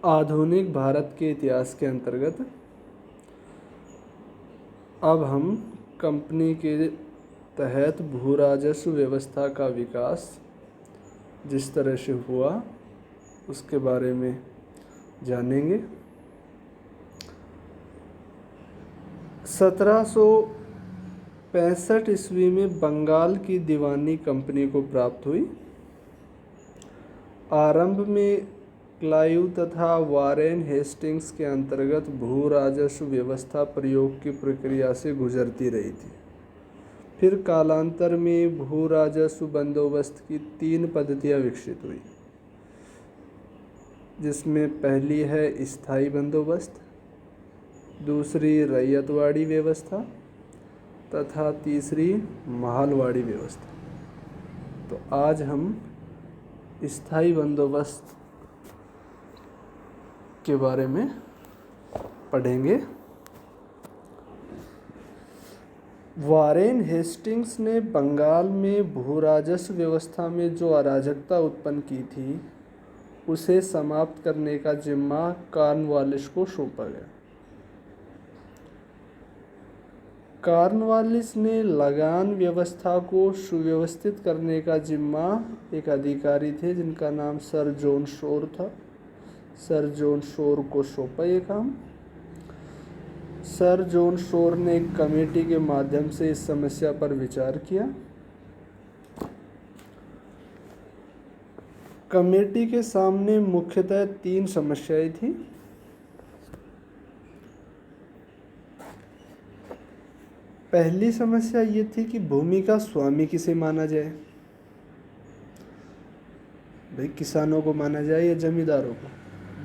आधुनिक भारत के इतिहास के अंतर्गत अब हम कंपनी के तहत भू राजस्व व्यवस्था का विकास जिस तरह से हुआ उसके बारे में जानेंगे। 1765 ईस्वी में बंगाल की दीवानी कंपनी को प्राप्त हुई। आरंभ में क्लाइव तथा वारेन हेस्टिंग्स के अंतर्गत भू राजस्व व्यवस्था प्रयोग की प्रक्रिया से गुजरती रही थी। फिर कालांतर में भू राजस्व बंदोबस्त की 3 पद्धतियाँ विकसित हुई, जिसमें पहली है स्थायी बंदोबस्त, दूसरी रैयतवाड़ी व्यवस्था तथा तीसरी महलवाड़ी व्यवस्था। तो आज हम स्थायी बंदोबस्त के बारे में पढ़ेंगे। वारेन हेस्टिंग्स ने बंगाल में भू राजस्व व्यवस्था में जो अराजकता उत्पन्न की थी उसे समाप्त करने का जिम्मा कॉर्नवालिस को सौंपा गया। कॉर्नवालिस ने लगान व्यवस्था को सुव्यवस्थित करने का जिम्मा एक अधिकारी थे जिनका नाम सर जॉन शोर था। सर जॉन शोर को सौंपा ये काम। सर जॉन शोर ने एक कमेटी के माध्यम से इस समस्या पर विचार किया। कमेटी के सामने मुख्यतः 3 समस्याएं थी। पहली समस्या ये थी कि भूमि का स्वामी किसे माना जाए, भाई किसानों को माना जाए या जमींदारों को।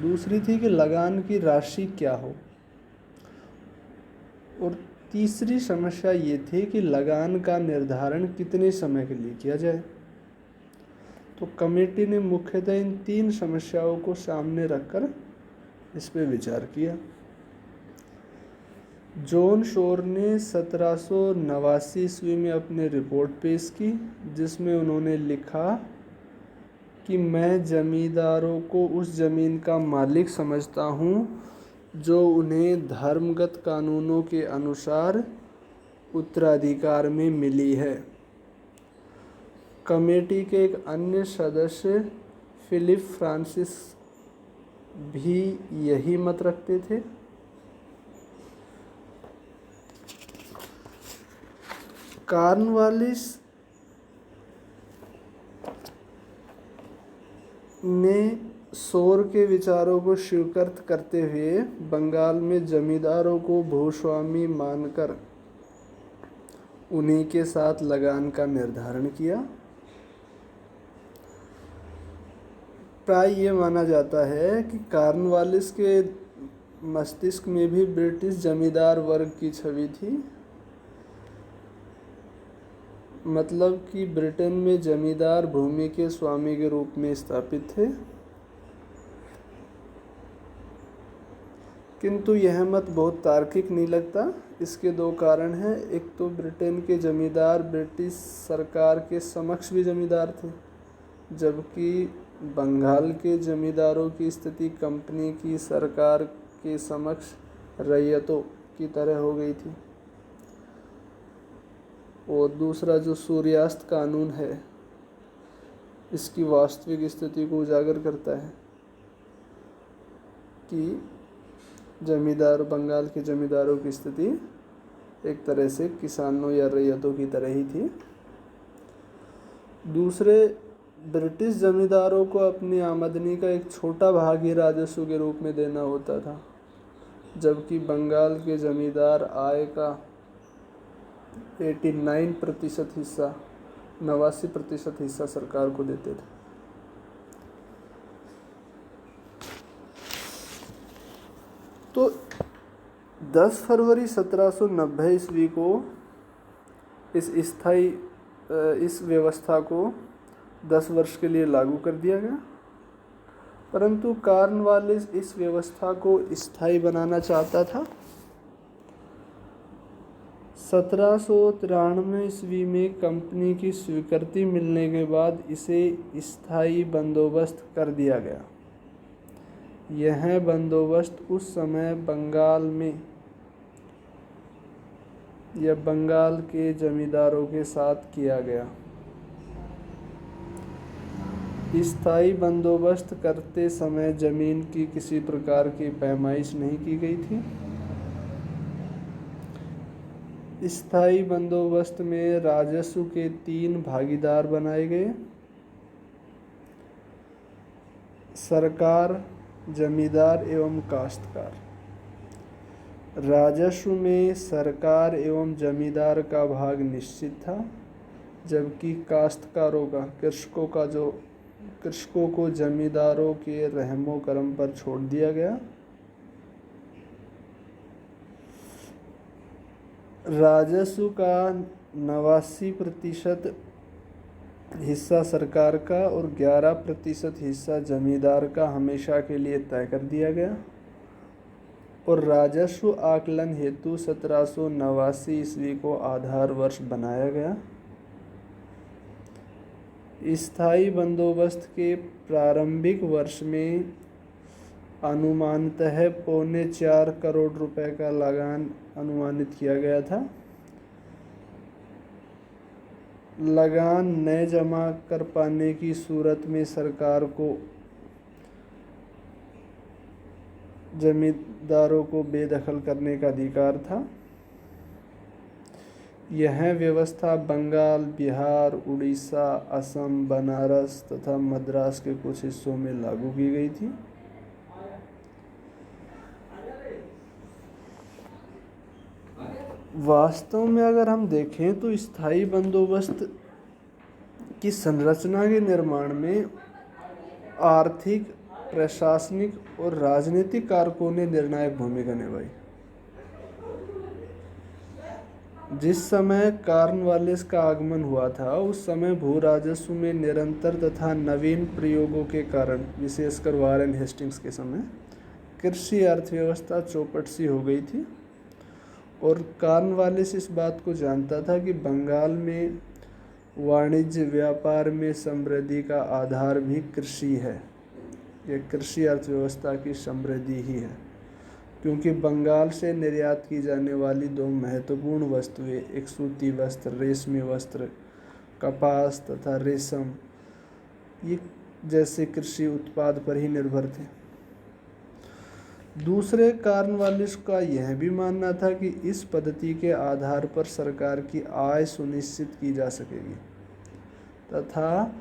दूसरी थी कि लगान की राशि क्या हो, और तीसरी समस्या ये थी कि लगान का निर्धारण कितने समय के लिए किया जाए। तो कमेटी ने मुख्यतः इन 3 समस्याओं को सामने रखकर इस पर विचार किया। जॉन शोर ने 1789 ईस्वी में अपनी रिपोर्ट पेश की, जिसमें उन्होंने लिखा कि मैं जमींदारों को उस ज़मीन का मालिक समझता हूँ जो उन्हें धर्मगत कानूनों के अनुसार उत्तराधिकार में मिली है। कमेटी के एक अन्य सदस्य फिलिप फ्रांसिस भी यही मत रखते थे। कॉर्नवालिस ने शोर के विचारों को स्वीकार करते हुए बंगाल में जमींदारों को भूस्वामी मानकर उन्हीं के साथ लगान का निर्धारण किया। प्राय ये माना जाता है कि कॉर्नवालिस के मस्तिष्क में भी ब्रिटिश जमींदार वर्ग की छवि थी। मतलब कि ब्रिटेन में जमींदार भूमि के स्वामी के रूप में स्थापित थे। किंतु यह मत बहुत तार्किक नहीं लगता। इसके 2 कारण हैं। एक तो ब्रिटेन के जमींदार ब्रिटिश सरकार के समक्ष भी जमींदार थे, जबकि बंगाल के जमींदारों की स्थिति कंपनी की सरकार के समक्ष रैयतों की तरह हो गई थी। और दूसरा जो सूर्यास्त कानून है, इसकी वास्तविक स्थिति को उजागर करता है कि जमींदार बंगाल के जमींदारों की स्थिति एक तरह से किसानों या रैयतों की तरह ही थी। दूसरे, ब्रिटिश जमींदारों को अपनी आमदनी का एक छोटा भाग ही राजस्व के रूप में देना होता था, जबकि बंगाल के जमींदार आय का 89% हिस्सा 89% हिस्सा सरकार को देते थे। तो 10 फरवरी 1790 ईस्वी को इस व्यवस्था को 10 वर्ष के लिए लागू कर दिया गया, परंतु कॉर्नवालिस इस व्यवस्था को स्थायी बनाना चाहता था। 1793 ईस्वी में कंपनी की स्वीकृति मिलने के बाद इसे स्थायी बंदोबस्त कर दिया गया। यह बंदोबस्त उस समय बंगाल में या बंगाल के जमींदारों के साथ किया गया। स्थायी बंदोबस्त करते समय जमीन की किसी प्रकार की पैमाइश नहीं की गई थी। स्थायी बंदोबस्त में राजस्व के 3 भागीदार बनाए गए: सरकार, जमींदार एवं काश्तकार। राजस्व में सरकार एवं जमींदार का भाग निश्चित था, जबकि काश्तकारों का, कृषकों को जमींदारों के रहमो करम पर छोड़ दिया गया। राजस्व का 89% हिस्सा सरकार का और 11% हिस्सा जमींदार का हमेशा के लिए तय कर दिया गया और राजस्व आकलन हेतु 1789 ईस्वी को आधार वर्ष बनाया गया। स्थायी बंदोबस्त के प्रारंभिक वर्ष में अनुमानतः 4.25 करोड़ रुपए का लगान अनुमानित किया गया था। लगान न जमा कर पाने की सूरत में सरकार को जमींदारों को बेदखल करने का अधिकार था। यह व्यवस्था बंगाल, बिहार, उड़ीसा, असम, बनारस तथा मद्रास के कुछ हिस्सों में लागू की गई थी। वास्तव में अगर हम देखें तो स्थायी बंदोबस्त की संरचना के निर्माण में आर्थिक, प्रशासनिक और राजनीतिक कारकों ने निर्णायक भूमिका निभाई। जिस समय कॉर्नवालिस का आगमन हुआ था, उस समय भू राजस्व में निरंतर तथा नवीन प्रयोगों के कारण, विशेषकर वारेन हेस्टिंग्स के समय, कृषि अर्थव्यवस्था चौपट सी हो गई थी और कॉर्नवालिस इस बात को जानता था कि बंगाल में वाणिज्य व्यापार में समृद्धि का आधार भी कृषि है। यह कृषि अर्थव्यवस्था की समृद्धि ही है, क्योंकि बंगाल से निर्यात की जाने वाली 2 महत्वपूर्ण वस्तुएं, एक सूती वस्त्र, रेशमी वस्त्र, कपास तथा रेशम, ये जैसे कृषि उत्पाद पर ही निर्भर थे। दूसरे, कॉर्नवालिस का यह भी मानना था कि इस पद्धति के आधार पर सरकार की आय सुनिश्चित की जा सकेगी तथा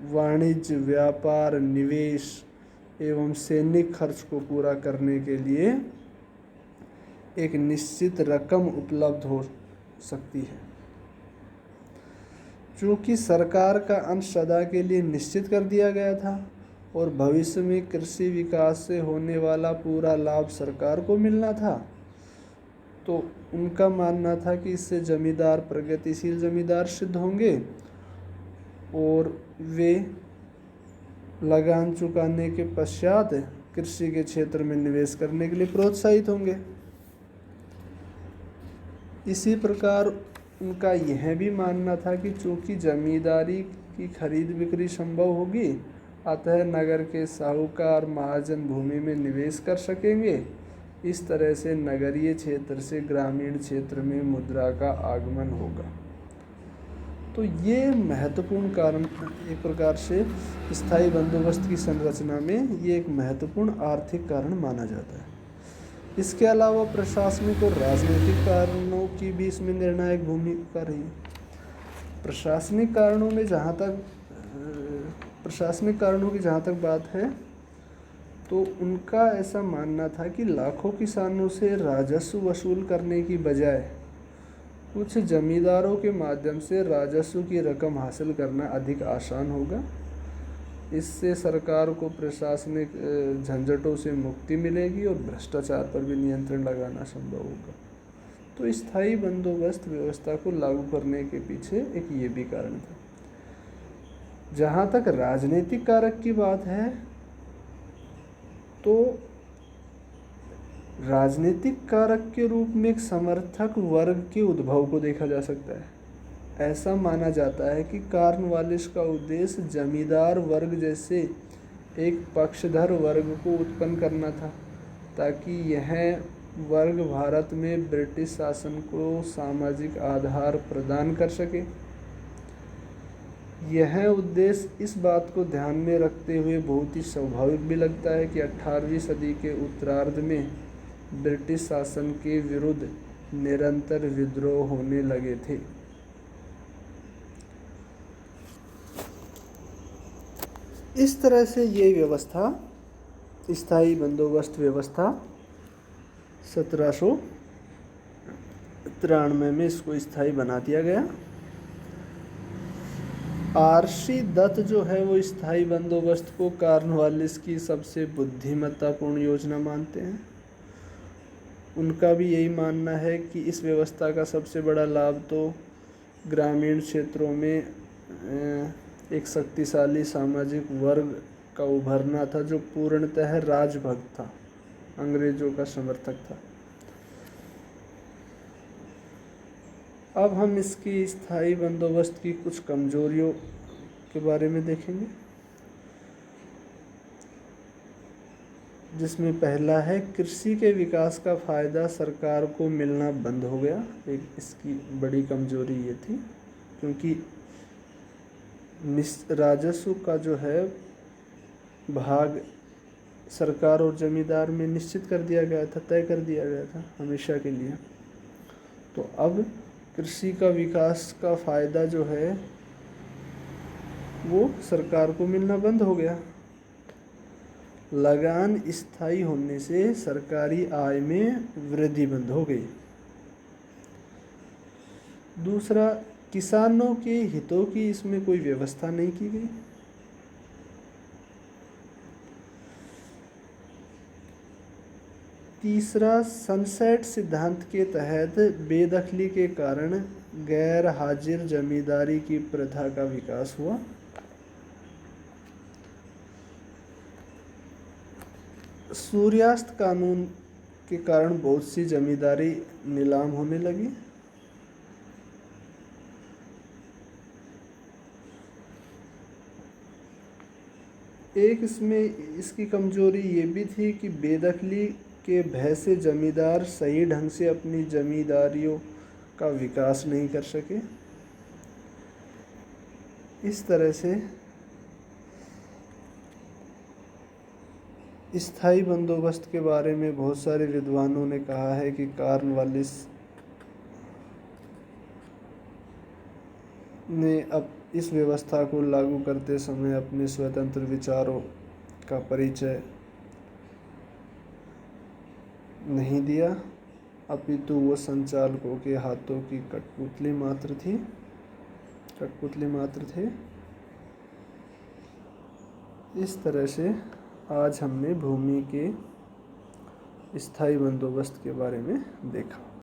वाणिज्य, व्यापार, निवेश एवं सैनिक खर्च को पूरा करने के लिए एक निश्चित रकम उपलब्ध हो सकती है। चूँकि सरकार का अंश सदा के लिए निश्चित कर दिया गया था और भविष्य में कृषि विकास से होने वाला पूरा लाभ सरकार को मिलना था, तो उनका मानना था कि इससे जमींदार प्रगतिशील जमींदार सिद्ध होंगे और वे लगान चुकाने के पश्चात कृषि के क्षेत्र में निवेश करने के लिए प्रोत्साहित होंगे। इसी प्रकार उनका यह भी मानना था कि चूंकि जमींदारी की खरीद बिक्री संभव होगी, अतः नगर के साहूकार महाजन भूमि में निवेश कर सकेंगे। इस तरह से नगरीय क्षेत्र से ग्रामीण क्षेत्र में मुद्रा का आगमन होगा। तो ये महत्वपूर्ण कारण, एक प्रकार से स्थायी बंदोबस्त की संरचना में ये एक महत्वपूर्ण आर्थिक कारण माना जाता है। इसके अलावा प्रशासनिक और राजनीतिक कारणों की भी इसमें निर्णायक भूमिका रही। प्रशासनिक कारणों की जहाँ तक बात है, तो उनका ऐसा मानना था कि लाखों किसानों से राजस्व वसूल करने की बजाय कुछ जमींदारों के माध्यम से राजस्व की रकम हासिल करना अधिक आसान होगा। इससे सरकार को प्रशासनिक झंझटों से मुक्ति मिलेगी और भ्रष्टाचार पर भी नियंत्रण लगाना संभव होगा। तो स्थायी बंदोबस्त व्यवस्था को लागू करने के पीछे एक ये भी कारण था। जहाँ तक राजनीतिक कारक की बात है, तो राजनीतिक कारक के रूप में एक समर्थक वर्ग के उद्भव को देखा जा सकता है। ऐसा माना जाता है कि कॉर्नवालिस का उद्देश्य जमींदार वर्ग जैसे एक पक्षधर वर्ग को उत्पन्न करना था ताकि यह वर्ग भारत में ब्रिटिश शासन को सामाजिक आधार प्रदान कर सके। यह उद्देश्य इस बात को ध्यान में रखते हुए बहुत ही स्वाभाविक भी लगता है कि 18वीं सदी के उत्तरार्ध में ब्रिटिश शासन के विरुद्ध निरंतर विद्रोह होने लगे थे। इस तरह से ये व्यवस्था, स्थायी बंदोबस्त व्यवस्था 1793 में इसको स्थायी बना दिया गया। आरसी दत्त जो है वो स्थायी बंदोबस्त को कॉर्नवालिस की सबसे बुद्धिमत्तापूर्ण योजना मानते हैं। उनका भी यही मानना है कि इस व्यवस्था का सबसे बड़ा लाभ तो ग्रामीण क्षेत्रों में एक शक्तिशाली सामाजिक वर्ग का उभरना था जो पूर्णतः राजभक्त था, अंग्रेजों का समर्थक था। अब हम इसकी स्थायी बंदोबस्त की कुछ कमजोरियों के बारे में देखेंगे, जिसमें पहला है कृषि के विकास का फायदा सरकार को मिलना बंद हो गया। एक इसकी बड़ी कमजोरी ये थी, क्योंकि राजस्व का जो है भाग सरकार और जमींदार में निश्चित कर दिया गया था, तय कर दिया गया था हमेशा के लिए। तो अब कृषि का विकास का फायदा जो है वो सरकार को मिलना बंद हो गया। लगान स्थायी होने से सरकारी आय में वृद्धि बंद हो गई। दूसरा, किसानों के हितों की इसमें कोई व्यवस्था नहीं की गई। तीसरा, सनसेट सिद्धांत के तहत बेदखली के कारण गैर हाजिर जमींदारी की प्रथा का विकास हुआ। सूर्यास्त कानून के कारण बहुत सी जमींदारी नीलाम होने लगी। एक इसमें इसकी कमजोरी ये भी थी कि बेदखली के भय से जमींदार सही ढंग से अपनी जमींदारियों का विकास नहीं कर सके। इस तरह से स्थायी बंदोबस्त के बारे में बहुत सारे विद्वानों ने कहा है कि कॉर्नवालिस ने अब इस व्यवस्था को लागू करते समय अपने स्वतंत्र विचारों का परिचय नहीं दिया, अपितु वो संचालकों के हाथों की कठपुतली मात्र थे। इस तरह से आज हमने भूमि के स्थायी बंदोबस्त के बारे में देखा।